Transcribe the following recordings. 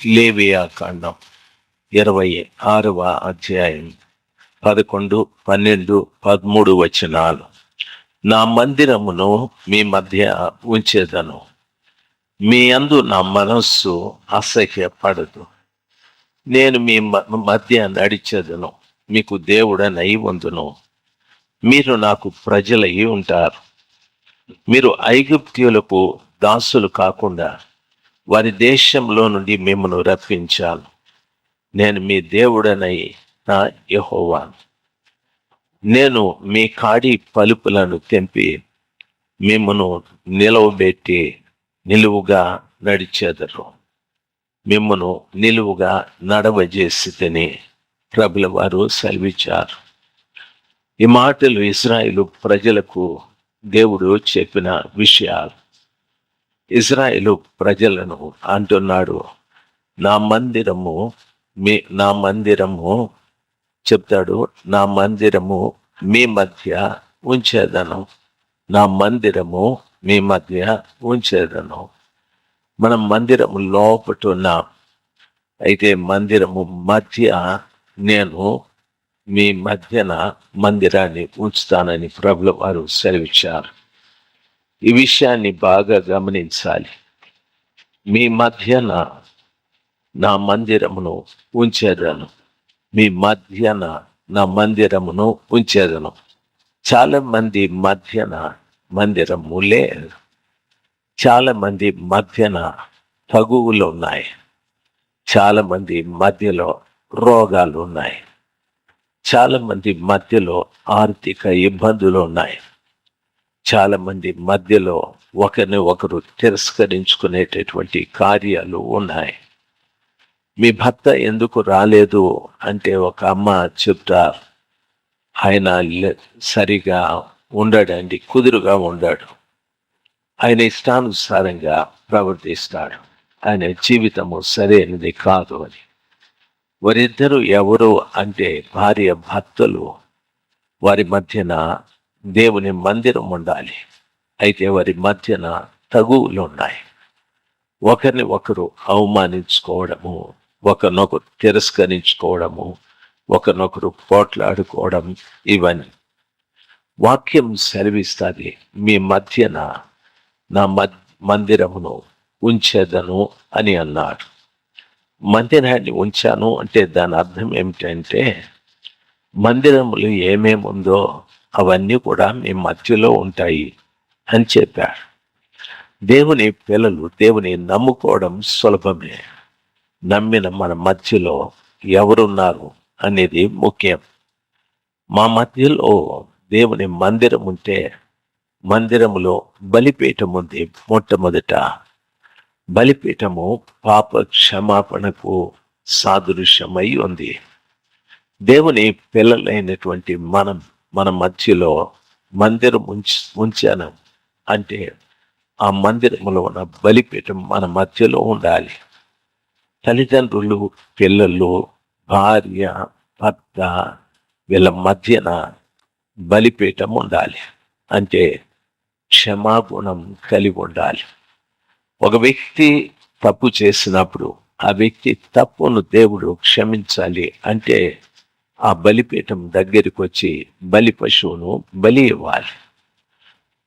లేవియా కాండం 26వ అధ్యాయం 11, 12, 13 వచనాలు. నా మందిరమును మీ మధ్య ఉంచేదను, మీ యందు నా మనస్సు అసహ్యపడదు. నేను మీ మధ్య నడిచేదను, మీకు దేవుడనై ఉందును. మీరు నాకు ప్రజలై ఉంటారు. మీరు ఐగుప్తీయులకు దాసులు కాకుండా వారి దేశంలో నుండి మిమ్మను రప్పించాను. నేను మీ దేవుడనై నా యెహోవాను. నేను మీ కాడి పలుపులను తెంపి మిమ్మను నిలవబెట్టి నిలువుగా నడిచేదరు, మిమ్మను నిలువుగా నడవజేసితిని ప్రభుల వారు సెలవిచ్చారు. ఈ మాటలు ఇశ్రాయేలు ప్రజలకు దేవుడు చెప్పిన విషయాలు. ఇశ్రాయేలు ప్రజలను అంటున్నాడు, నా మందిరము చెప్తాడు, నా మందిరము మీ మధ్య ఉంచేదను, నా మందిరము మీ మధ్య ఉంచేదను. మనం మందిరము లోపట ఉన్నాం, అయితే మందిరము మధ్య నేను మీ మధ్యన మందిరాన్ని ఉంచుతానని ప్రభుల వారు సెలవిచ్చారు. ఈ విషయాన్ని బాగా గమనించాలి. మీ మధ్యన నా మందిరమును ఉంచేదను, మీ మధ్యన నా మందిరమును ఉంచేదను. చాలా మంది మధ్యన మందిరము లేదు. చాలా మంది మధ్యన తగువులు ఉన్నాయి. చాలా మంది మధ్యలో రోగాలు ఉన్నాయి. చాలా మంది మధ్యలో ఆర్థిక ఇబ్బందులు ఉన్నాయి. చాలా మంది మధ్యలో ఒకరిని ఒకరు తిరస్కరించుకునేటటువంటి కార్యాలు ఉన్నాయి. మీ భర్త ఎందుకు రాలేదు అంటే ఒక అమ్మ చెప్తారు, ఆయన సరిగా ఉండడండి, కుదురుగా ఉండడు, ఆయన ఇష్టానుసారంగా ప్రవర్తిస్తాడు, ఆయన జీవితము సరైనది కాదు అని. వారిద్దరూ ఎవరు అంటే భార్య భర్తలు. వారి మధ్యన దేవుని మందిరం ఉండాలి, అయితే వారి మధ్యన తగువులు ఉన్నాయి. ఒకరిని ఒకరు అవమానించుకోవడము, ఒకరినొకరు తిరస్కరించుకోవడము, ఒకరినొకరు పోట్లాడుకోవడం, ఇవన్నీ వాక్యం సెలవిస్తుంది. మీ మధ్యన నా మందిరమును ఉంచేదను అని అన్నాడు. మందిరాన్ని ఉంచాను అంటే దాని అర్థం ఏమిటంటే, మందిరములు ఏమేమి ఉందో అవన్నీ కూడా మీ మధ్యలో ఉంటాయి అని చెప్పారు. దేవుని పిల్లలు దేవుని నమ్ముకోవడం సులభమే. నమ్మిన మన మధ్యలో ఎవరున్నారు అనేది ముఖ్యం. మా మధ్యలో దేవుని మందిరం ఉంటే, మందిరములో బలిపీఠం ఉంది. మొట్టమొదట బలిపీఠము పాప క్షమాపణకు సాదృశ్యమై ఉంది. దేవుని పిల్లలైనటువంటి మన మధ్యలో మందిరం ఉంచాను అంటే ఆ మందిరంలో ఉన్న బలిపీఠం మన మధ్యలో ఉండాలి. తల్లిదండ్రులు, పిల్లలు, భార్య, భర్త, వీళ్ళ మధ్యన బలిపీఠం ఉండాలి. అంటే క్షమాగుణం కలిగి ఉండాలి. ఒక వ్యక్తి తప్పు చేసినప్పుడు ఆ వ్యక్తి తప్పును దేవుడు క్షమించాలి అంటే ఆ బలిపీఠం దగ్గరికి వచ్చి బలి పశువును బలి ఇవ్వాలి.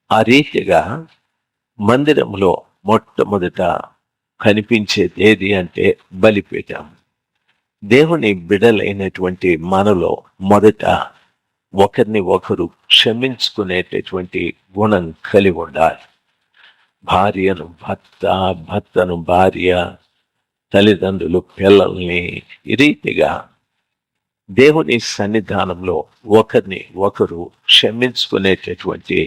ఆ రీతిగా మందిరంలో మొట్టమొదట కనిపించేది ఏది అంటే బలిపీఠం. దేవుని బిడలైనటువంటి మనలో మొదట ఒకరిని ఒకరు క్షమించుకునేటటువంటి గుణం కలిగి ఉండాలి. భార్యను భర్త, భర్తను భార్య, తల్లిదండ్రులు పిల్లల్ని, ఈ రీతిగా దేవుని సన్నిధానంలో ఒకరిని ఒకరు క్షమించుకునేటటువంటి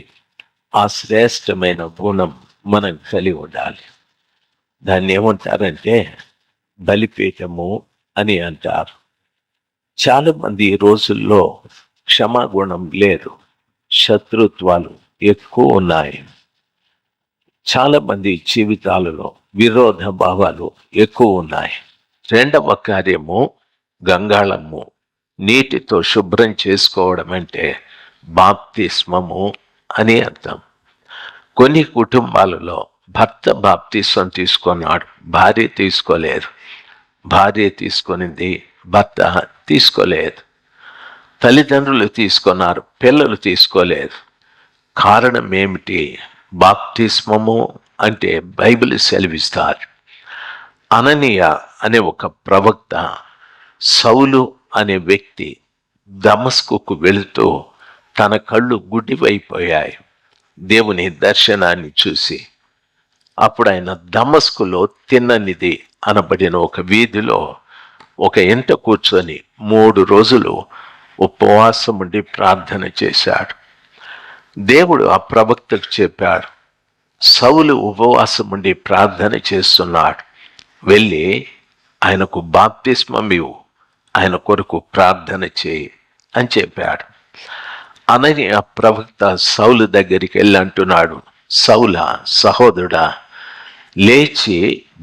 ఆ శ్రేష్టమైన గుణం మనం కలిగి ఉండాలి. దాన్ని ఏమంటారంటే బలిపీఠము అని అంటారు. చాలా మంది ఈ రోజుల్లో క్షమాగుణం లేదు, శత్రుత్వాలు ఎక్కువ ఉన్నాయి. చాలా మంది జీవితాలలో విరోధ భావాలు ఎక్కువ ఉన్నాయి. రెండవ కార్యము గంగాళము, నీటితో శుభ్రం చేసుకోవడం అంటే బాప్తిస్మము అని అర్థం. కొన్ని కుటుంబాలలో భర్త బాప్తిస్మం తీసుకున్నాడు, భార్య తీసుకోలేదు. భార్య తీసుకొనింది, భర్త తీసుకోలేదు. తల్లిదండ్రులు తీసుకున్నారు, పిల్లలు తీసుకోలేదు. కారణం ఏమిటి? బాప్తిస్మము అంటే బైబిల్ సెలవిస్తారు, అననీయ అనే ఒక ప్రవక్త సౌలు అనే వ్యక్తి దమస్కుకు వెళుతూ తన కళ్ళు గుడ్డివైపోయాయి దేవుని దర్శనాన్ని చూసి. అప్పుడు ఆయన దమస్కులో తిన్ననిది అనబడిన ఒక వీధిలో ఒక ఇంట కూర్చొని 3 రోజులు ఉపవాసం ఉండి ప్రార్థన చేశాడు. దేవుడు ఆ ప్రవక్తకు చెప్పాడు, సౌలు ఉపవాసం ఉండి ప్రార్థన చేస్తున్నాడు, వెళ్ళి ఆయనకు బాప్తిస్మం ఇవ్వు, ఆయన కొరకు ప్రార్థన చేయి అని చెప్పాడు. అనని ఆ ప్రవక్త సౌలు దగ్గరికి వెళ్ళి అంటున్నాడు, సౌల సహోదరుడా, లేచి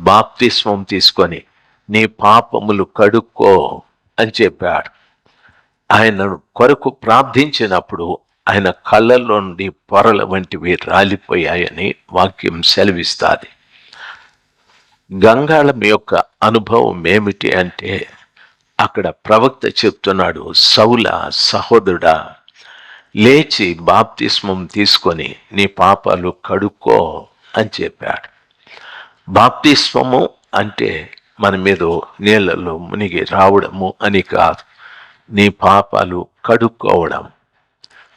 బాప్తిస్మం తీసుకొని నీ పాపములు కడుక్కో అని చెప్పాడు. ఆయన కొరకు ప్రార్థించినప్పుడు ఆయన కళ్ళల్లో నుండి పొరల వంటివి రాలిపోయాయని వాక్యం సెలవిస్తుంది. గంగాళం యొక్క అనుభవం ఏమిటి అంటే, అక్కడ ప్రవక్త చెప్తున్నాడు, సౌల సహోదరుడా, లేచి బాప్తిస్మం తీసుకొని నీ పాపాలు కడుక్కో అని చెప్పాడు. బాప్తిస్మము అంటే మన మీద నీళ్ళలో మునిగి రావడము అని కాదు, నీ పాపాలు కడుక్కోవడం,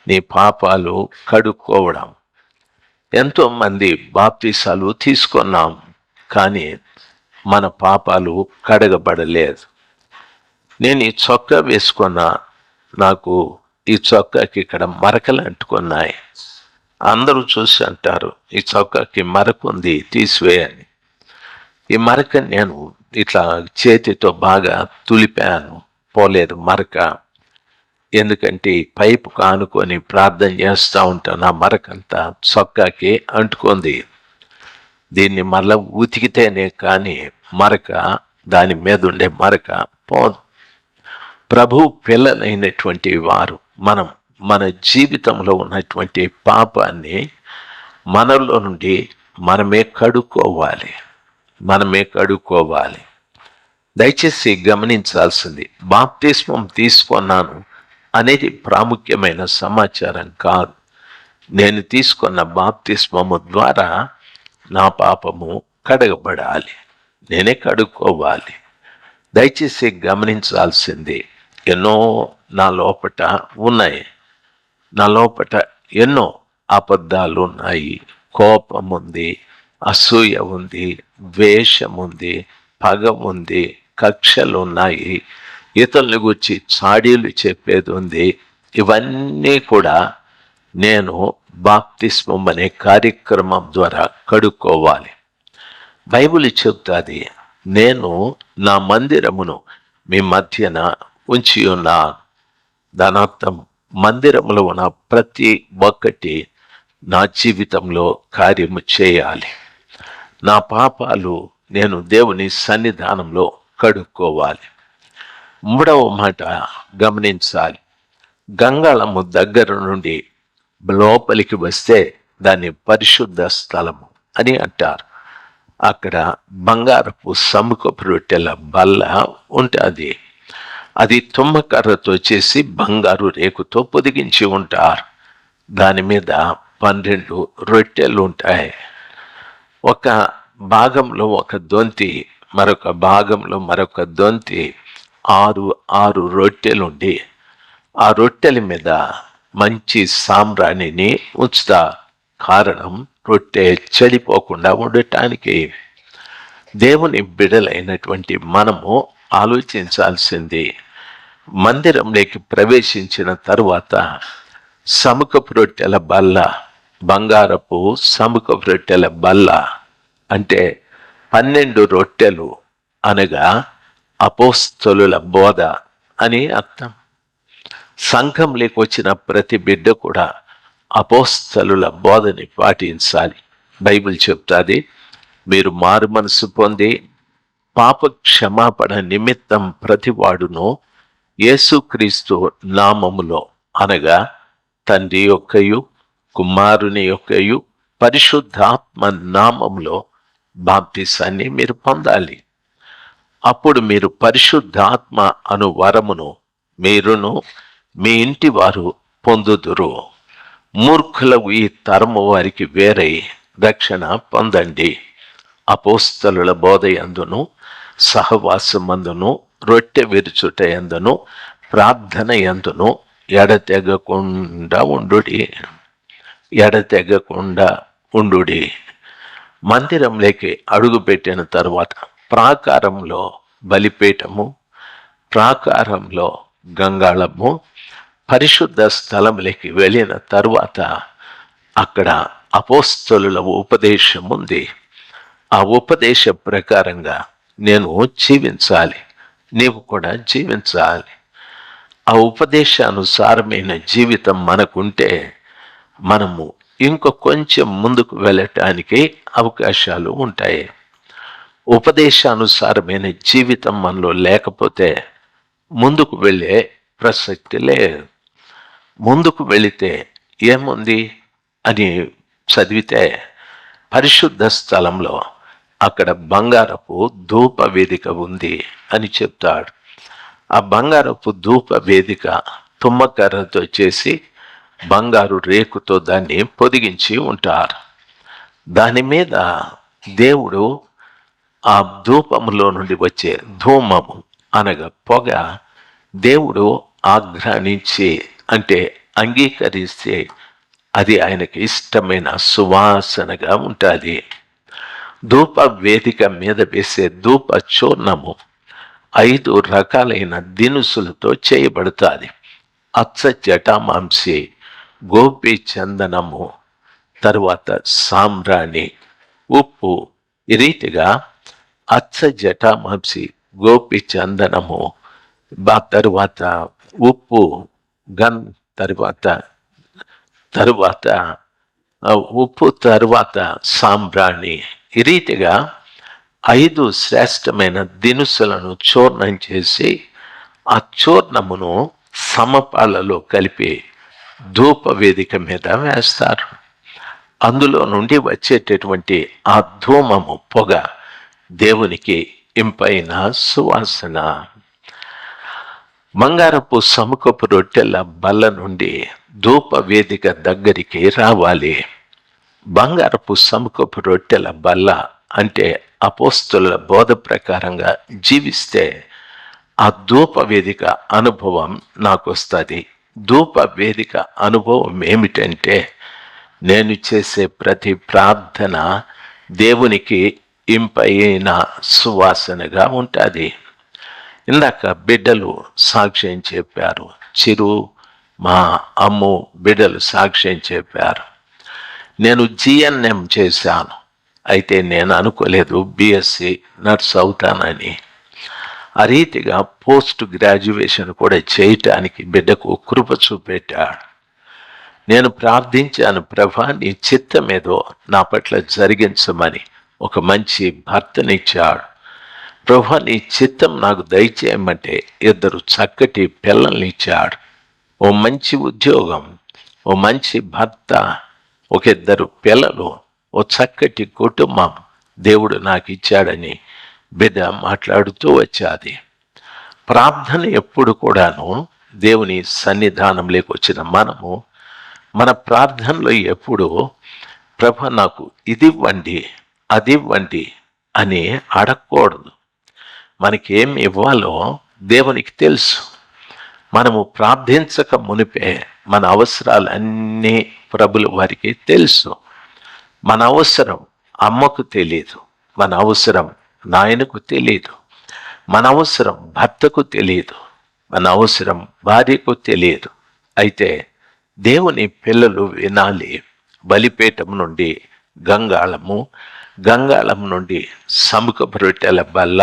నీ పాపాలు కడుక్కోవడం. ఎంతోమంది బాప్తిసాలు తీసుకున్నాం, కానీ మన పాపాలు కడగబడలేదు. నేను ఈ చొక్కా వేసుకున్నా, నాకు ఈ చొక్కాకి ఇక్కడ మరకలు అంటుకున్నాయి. అందరూ చూసి అంటారు, ఈ చొక్కాకి మరక ఉంది, తీసివేయని. ఈ మరక నేను ఇట్లా చేతితో బాగా తులిపాను, పోలేదు మరక. ఎందుకంటే ఈ పైపు కానుకొని ప్రార్థన చేస్తూ ఉంటాను, నా మరకంతా చొక్కాకి అంటుకుంది. దీన్ని మళ్ళా ఉతికితేనే కానీ మరక, దాని మీద ఉండే మరక పోదు. ప్రభు పిల్లలైనటువంటి వారు మనం మన జీవితంలో ఉన్నటువంటి పాపాన్ని మనలో నుండి మనమే కడుక్కోవాలి. దయచేసి గమనించాల్సింది, బాప్తిస్మం తీసుకున్నాను అనేది ప్రాముఖ్యమైన సమాచారం కాదు. నేను తీసుకున్న బాప్తిస్మము ద్వారా నా పాపము కడగబడాలి, నేనే కడుక్కోవాలి. దయచేసి గమనించాల్సింది, ఎన్నో నా లోపట ఉన్నాయి, నా లోపట ఎన్నో అబద్ధాలు ఉన్నాయి, కోపం ఉంది, అసూయ ఉంది, ద్వేషం ఉంది, పగ ఉంది, కక్షలు ఉన్నాయి, ఇతరుల గురించి చాడీలు చెప్పేది ఉంది. ఇవన్నీ కూడా నేను బాప్తిస్మం అనే కార్యక్రమం ద్వారా కడుక్కోవాలి. బైబిల్ చెప్తుంది, నేను నా మందిరమును మీ మధ్యన ఉంచి ఉన్నాను. దాని అర్థం, మందిరంలో ఉన్న ప్రతి ఒక్కటి నా జీవితంలో కార్యము చేయాలి. నా పాపాలు నేను దేవుని సన్నిధానంలో కడుక్కోవాలి. 3వ మాట గమనించాలి, గంగాళము దగ్గర నుండి లోపలికి వస్తే దాన్ని పరిశుద్ధ స్థలము అని అంటారు. అక్కడ బంగారపు సముఖపు రొట్టెల బల్ల ఉంటుంది. అది తుమ్మకర్రతో చేసి బంగారు రేకుతో పొదిగించి ఉంటారు. దాని మీద 12 రొట్టెలు ఉంటాయి. ఒక భాగంలో ఒక దొంతి, మరొక భాగంలో మరొక దొంతి, 6 రొట్టెలుండి ఆ రొట్టెల మీద మంచి సాంబ్రాణిని ఉంచుతా. కారణం, రొట్టె చెడిపోకుండా ఉండటానికి. దేవుని బిడ్డలైనటువంటి మనము ఆలోచించాల్సింది, మందిరంలోకి ప్రవేశించిన తరువాత సముఖపు రొట్టెల బల్ల, బంగారపు సముఖపు రొట్టెల బల్ల అంటే 12 రొట్టెలు అనగా అపోస్తలుల బోధ అని అర్థం. సంఘంలోకి వచ్చిన ప్రతి బిడ్డ కూడా అపోస్తలుల బోధని పాటించాలి. బైబిల్ చెప్తాది, మీరు మారు మనసు పొంది పాప క్షమాపణ నిమిత్తం ప్రతివాడును యేసుక్రీస్తు నామములో, అనగా తండ్రి యొక్కయు కుమారుని యొక్కయు పరిశుద్ధాత్మ నామములో బాప్తిసాన్ని మీరు పొందాలి. అప్పుడు మీరు పరిశుద్ధాత్మ అను వరమును మీరును మీ ఇంటి వారు పొందుదురు. మూర్ఖులకు ఈ తరము వారికి వేరై రక్షణ పొందండి. అపోస్తలుల బోధయందును సహవాసమందును రొట్టె విరుచుట యందును ప్రార్థన యందును ఎడతెగకుండా ఉండుడి. మందిరంలోకి అడుగుపెట్టిన తరువాత ప్రాకారంలో బలిపీఠము, ప్రాకారంలో గంగాళము, పరిశుద్ధ స్థలంలోకి వెళ్ళిన తరువాత అక్కడ అపోస్తలుల ఉపదేశం ఉంది. ఆ ఉపదేశ ప్రకారంగా నేను జీవించాలి, నీవు కూడా జీవించాలి. ఆ ఉపదేశానుసారమైన జీవితం మనకుంటే మనము ఇంకో కొంచెం ముందుకు వెళ్ళటానికి అవకాశాలు ఉంటాయి. ఉపదేశానుసారమైన జీవితం మనలో లేకపోతే ముందుకు వెళ్ళే ప్రసక్తి లేదు. ముందుకు వెళితే ఏముంది అని చదివితే పరిశుద్ధ స్థలంలో అక్కడ బంగారపు ధూప వేదిక ఉంది అని చెప్తాడు. ఆ బంగారపు ధూప వేదిక తుమ్మకర్రతో చేసి బంగారు రేకుతో దాన్ని పొదిగించి ఉంటారు. దాని మీద దేవుడు ఆ ధూపములో నుండి వచ్చే ధూమము అనగా పొగ దేవుడు ఆఘ్రానించి అంటే అంగీకరిస్తే అది ఆయనకి ఇష్టమైన సువాసనగా ఉంటుంది. ధూప వేదిక మీద వేసే ధూప చూర్ణము 5 రకాలైన దినుసులతో చేయబడుతుంది. అచ్చ జటామాంసి, గోపి చందనము, తరువాత సాంబ్రాణి, ఉప్పు. ఈ రీతిగా అచ్చ జటామాంసి, గోపి చందనము, తరువాత ఉప్పు, తరువాత ఉప్పు, తరువాత సాంబ్రాణి. ఈ రీతిగా 5 శ్రేష్టమైన దినుసులను చూర్ణం చేసి ఆ చూర్ణమును సమపాలలో కలిపి ధూప వేదిక మీద వేస్తారు. అందులో నుండి వచ్చేటటువంటి ఆ ధూమము పొగ దేవునికి ఇంపైన సువాసన. బంగారపు సముఖపు రొట్టెల బల్ల నుండి ధూప వేదిక దగ్గరికి రావాలి. బంగారపు సముఖపు రొట్టెల బల్ల అంటే అపోస్తలుల బోధ ప్రకారంగా జీవిస్తే ఆ ధూప వేదిక అనుభవం నాకు వస్తుంది. ధూప వేదిక అనుభవం ఏమిటంటే నేను చేసే ప్రతి ప్రార్థన దేవునికి ఇంపైన సువాసనగా ఉంటుంది. ఇందాక బిడ్డలు సాక్ష్యం చెప్పారు, చిరు, మా అమ్ము బిడ్డలు సాక్ష్యం చెప్పారు. నేను GNM చేశాను, అయితే నేను అనుకోలేదు BSc నర్స్ అవుతానని. ఆ రీతిగా పోస్ట్ గ్రాడ్యుయేషన్ కూడా చేయటానికి బిడ్డకు కృప చూపెట్టాడు. నేను ప్రార్థించాను, ప్రభా నీ చిత్తమేదో నా పట్ల జరిగించమని. ఒక మంచి భర్తనిచ్చాడు. ప్రభా నీ చిత్తం నాకు దయచేయమంటే 2 చక్కటి పిల్లల్ని ఇచ్చాడు. ఓ మంచి ఉద్యోగం, ఓ మంచి భర్త, ఒక 2 పిల్లలు, ఓ చక్కటి కుటుంబం దేవుడు నాకు ఇచ్చాడని బిడ్డ మాట్లాడుతూ వచ్చాది. ప్రార్థన ఎప్పుడు కూడాను దేవుని సన్నిధానంలోకి వచ్చిన మనము మన ప్రార్థనలో ఎప్పుడు ప్రభు నాకు ఇది ఇవ్వండి, అది ఇవ్వండి అని అడగకూడదు. మనకేం ఇవ్వాలో దేవునికి తెలుసు. మనము ప్రార్థించక మునిపే మన అవసరాలన్నీ ప్రభుల వారికి తెలుసు. మన అవసరం అమ్మకు తెలియదు, మన అవసరం నాయనకు తెలియదు, మన అవసరం భర్తకు తెలియదు, మన అవసరం భార్యకు తెలియదు. అయితే దేవుని పిల్లలు వినాలి. బలిపీఠం నుండి గంగాళము, గంగాళం నుండి సముఖపు రొట్టెల బల్ల,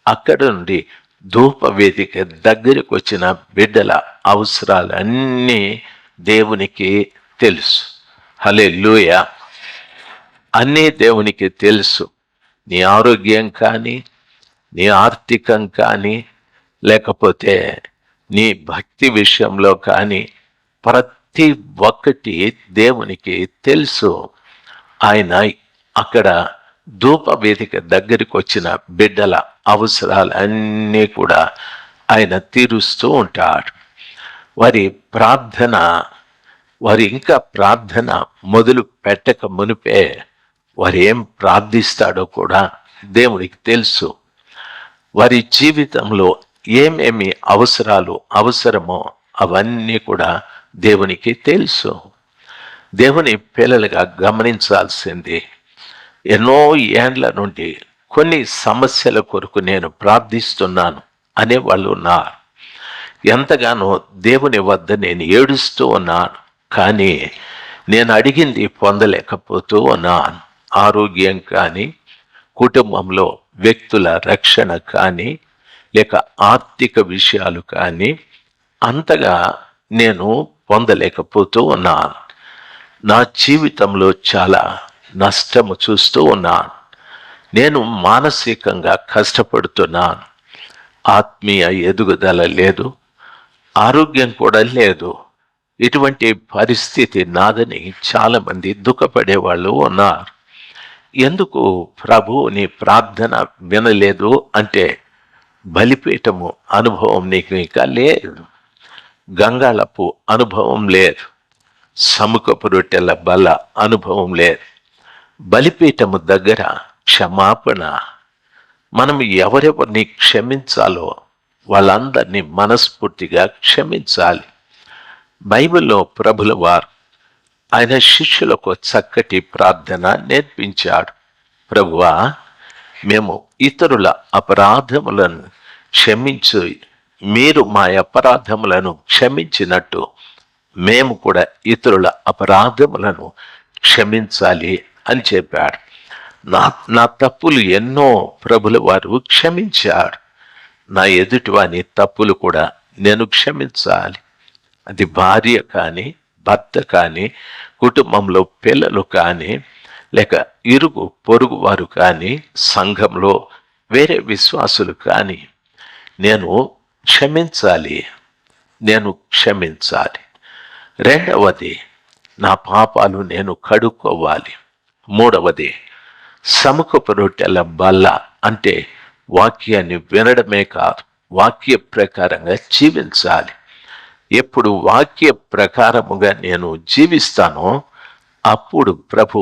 అక్కడ నుండి ధూప వేదిక దగ్గరికి వచ్చిన బిడ్డల అవసరాలన్నీ దేవునికి తెలుసు. హల్లెలూయా. అన్నీ దేవునికి తెలుసు. నీ ఆరోగ్యం కానీ, నీ ఆర్థికం కానీ, లేకపోతే నీ భక్తి విషయంలో కానీ ప్రతి ఒక్కటి దేవునికి తెలుసు. ఆయన అక్కడ ధూప వేదిక దగ్గరికి వచ్చిన బిడ్డల అవసరాలన్నీ కూడా ఆయన తీరుస్తూ ఉంటాడు. వారి ఇంకా ప్రార్థన మొదలు పెట్టక మునిపే వారు ఏం ప్రార్థిస్తాడో కూడా దేవునికి తెలుసు. వారి జీవితంలో ఏమేమి అవసరమో అవన్నీ కూడా దేవునికి తెలుసు. దేవుని పిల్లలుగా గమనించాల్సింది, ఎన్నో ఏండ్ల నుండి కొన్ని సమస్యల కొరకు నేను ప్రార్థిస్తున్నాను అనేవాళ్ళు ఉన్నారు. ఎంతగానో దేవుని వద్ద నేను ఏడుస్తూ ఉన్నాను, కానీ నేను అడిగింది పొందలేకపోతూ ఉన్నాను. ఆరోగ్యం కానీ, కుటుంబంలో వ్యక్తుల రక్షణ కానీ, లేక ఆర్థిక విషయాలు కానీ అంతగా నేను పొందలేకపోతూ ఉన్నాను. నా జీవితంలో చాలా నష్టము చూస్తూ ఉన్నాను. నేను మానసికంగా కష్టపడుతున్నాను. ఆత్మీయ ఎదుగుదల లేదు, ఆరోగ్యం కూడా లేదు. ఇటువంటి పరిస్థితి నాదని చాలామంది దుఃఖపడేవాళ్ళు ఉన్నారు. ఎందుకు ప్రభు నీ ప్రార్థన వినలేదు అంటే, బలిపీఠము అనుభవం నీకు ఇంకా లేదు, గంగాళపు అనుభవం లేదు, సముఖపు రొట్టెల బల అనుభవం లేదు. బలిపీఠము దగ్గర క్షమాపణ. మనం ఎవరెవరిని క్షమించాలో వాళ్ళందరినీ మనస్ఫూర్తిగా క్షమించాలి. బైబిల్లో ప్రభుల వారు ఆయన శిష్యులకు చక్కటి ప్రార్థన నేర్పించాడు. ప్రభువా, మేము ఇతరుల అపరాధములను క్షమించు, మీరు మా అపరాధములను క్షమించినట్టు మేము కూడా ఇతరుల అపరాధములను క్షమించాలి అని చెప్పాడు. నా తప్పులు ఎన్నో ప్రభుల వారు క్షమించాడు. నా ఎదుటివాని తప్పులు కూడా నేను క్షమించాలి. అది భార్య కానీ, భర్త కానీ, కుటుంబంలో పిల్లలు కానీ, లేక ఇరుగు పొరుగు వారు కానీ, సంఘంలో వేరే విశ్వాసులు కానీ, నేను క్షమించాలి. రెండవది, నా పాపాలు నేను కడుక్కోవాలి. మూడవది, సముఖపు రొట్టెల బల్ల అంటే వాక్యాన్ని వినడమే కాదు, వాక్య ప్రకారంగా జీవించాలి. ఎప్పుడు వాక్య ప్రకారముగా నేను జీవిస్తానో అప్పుడు ప్రభు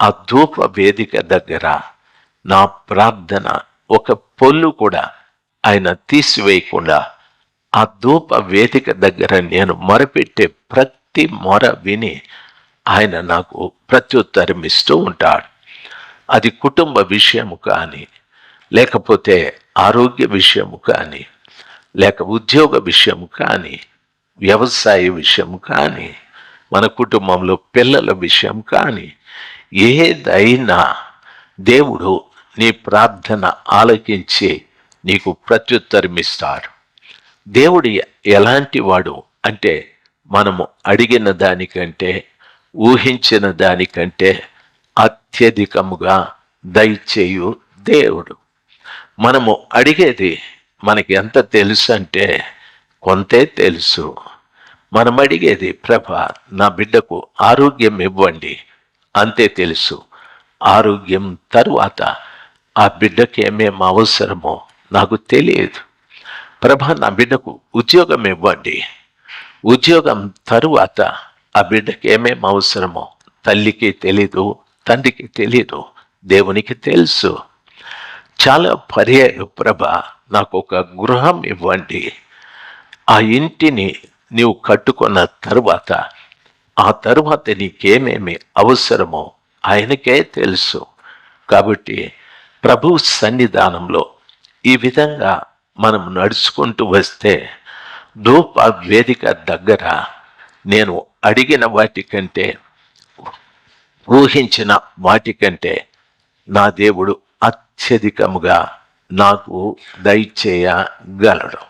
ఆ ధూప వేదిక దగ్గర నా ప్రార్థన ఒక పొల్లు కూడా ఆయన తీసివేయకుండా ఆ ధూప వేదిక దగ్గర నేను మొరపెట్టే ప్రతి మొర విని ఆయన నాకు ప్రత్యుత్తరం ఇస్తూ ఉంటాడు. అది కుటుంబ విషయము కానీ, లేకపోతే ఆరోగ్య విషయము కానీ, లేక ఉద్యోగ విషయము కానీ, వ్యవసాయ విషయం కానీ, మన కుటుంబంలో పిల్లల విషయం కానీ, ఏదైనా దేవుడు నీ ప్రార్థన ఆలకించి నీకు ప్రత్యుత్తరమిస్తాడు. దేవుడు ఎలాంటి వాడు అంటే, మనము అడిగిన దానికంటే, ఊహించిన దానికంటే అత్యధికముగా దయచేయు దేవుడు. మనము అడిగేది మనకి ఎంత తెలుసు అంటే, కొంతే తెలుసు. మనం అడిగేది, ప్రభా నా బిడ్డకు ఆరోగ్యం ఇవ్వండి, అంతే తెలుసు. ఆరోగ్యం తరువాత ఆ బిడ్డకి ఏమేమి అవసరమో నాకు తెలియదు. ప్రభా నా బిడ్డకు ఉద్యోగం ఇవ్వండి, ఉద్యోగం తరువాత ఆ బిడ్డకి ఏమేమి అవసరమో తల్లికి తెలీదు, తండ్రికి తెలీదు, దేవునికి తెలుసు. చాలా పర్యాలు, ప్రభా నాకు ఒక గృహం ఇవ్వండి, ఆ ఇంటిని నీవు కట్టుకున్న తరువాత ఆ తరువాత నీకేమేమి అవసరమో ఆయనకే తెలుసు. కాబట్టి ప్రభు సన్నిధానంలో ఈ విధంగా మనం నడుచుకుంటూ వస్తే ధూప వేదిక దగ్గర నేను అడిగిన వాటికంటే, ఊహించిన వాటికంటే నా దేవుడు అత్యధికముగా నాకు దయచేయగలడు.